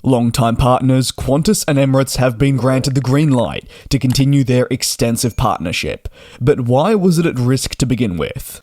Longtime partners Qantas and Emirates have been granted the green light to continue their extensive partnership. But why was it at risk to begin with?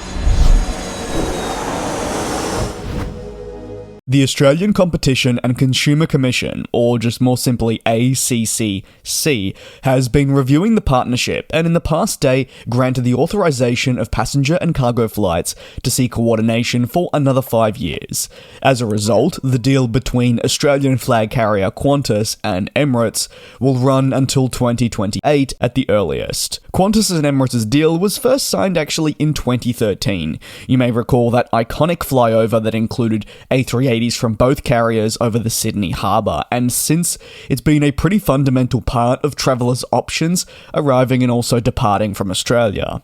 The Australian Competition and Consumer Commission, or just more simply ACCC, has been reviewing the partnership and in the past day granted the authorisation of passenger and cargo flights to see coordination for another 5 years. As a result, the deal between Australian flag carrier Qantas and Emirates will run until 2028 at the earliest. Qantas and Emirates' deal was first signed actually in 2013. You may recall that iconic flyover that included A380s from both carriers over the Sydney Harbour, and since it's been a pretty fundamental part of travellers' options arriving and also departing from Australia.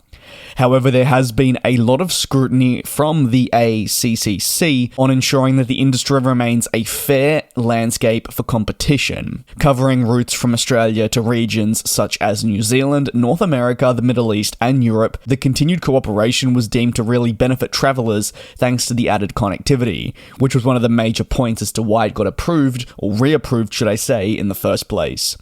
However, there has been a lot of scrutiny from the ACCC on ensuring that the industry remains a fair landscape for competition, covering routes from Australia to regions such as New Zealand, North America, the Middle East, and Europe. The continued cooperation was deemed to really benefit travellers thanks to the added connectivity, which was one of the major points as to why it got approved, or reapproved should I say, in the first place.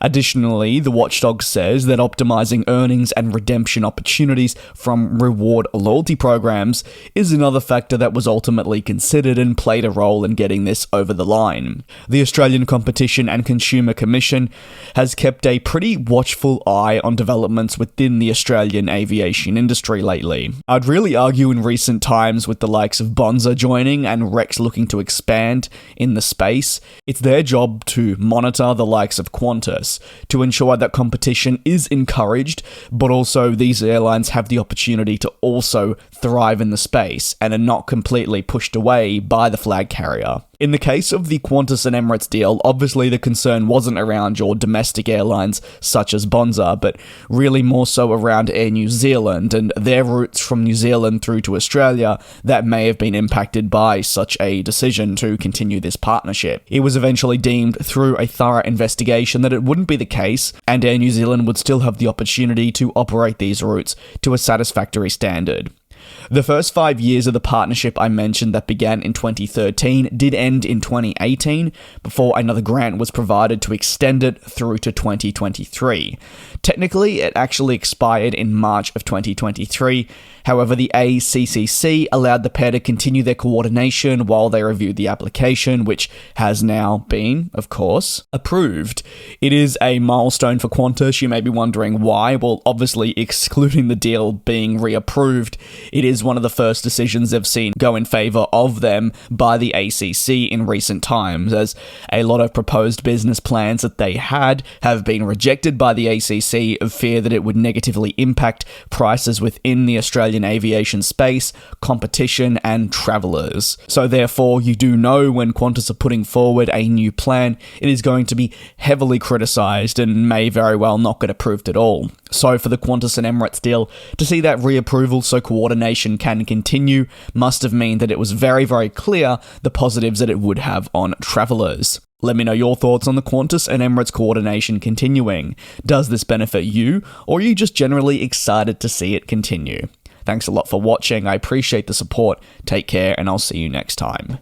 Additionally, the watchdog says that optimizing earnings and redemption opportunities from reward loyalty programs is another factor that was ultimately considered and played a role in getting this over the line. The Australian Competition and Consumer Commission has kept a pretty watchful eye on developments within the Australian aviation industry lately. I'd really argue in recent times with the likes of Bonza joining and Rex looking to expand in the space, it's their job to monitor the likes of Qantas to ensure that competition is encouraged, but also these airlines have the opportunity to also thrive in the space and are not completely pushed away by the flag carrier. In the case of the Qantas and Emirates deal, obviously the concern wasn't around your domestic airlines such as Bonza, but really more so around Air New Zealand and their routes from New Zealand through to Australia that may have been impacted by such a decision to continue this partnership. It was eventually deemed through a thorough investigation that it wouldn't be the case, and Air New Zealand would still have the opportunity to operate these routes to a satisfactory standard. The first 5 years of the partnership I mentioned that began in 2013 did end in 2018 before another grant was provided to extend it through to 2023. Technically, it actually expired in March of 2023. However, the ACCC allowed the pair to continue their coordination while they reviewed the application, which has now been, of course, approved. It is a milestone for Qantas. You may be wondering why. Well, obviously, excluding the deal being reapproved, it is one of the first decisions they've seen go in favour of them by the ACC in recent times, as a lot of proposed business plans that they had have been rejected by the ACC of fear that it would negatively impact prices within the Australian aviation space, competition, and travellers. So therefore, you do know when Qantas are putting forward a new plan, it is going to be heavily criticised and may very well not get approved at all. So for the Qantas and Emirates deal, to see that reapproval so coordination can continue must have meant that it was very, very clear the positives that it would have on travellers. Let me know your thoughts on the Qantas and Emirates coordination continuing. Does this benefit you, or are you just generally excited to see it continue? Thanks a lot for watching. I appreciate the support. Take care, and I'll see you next time.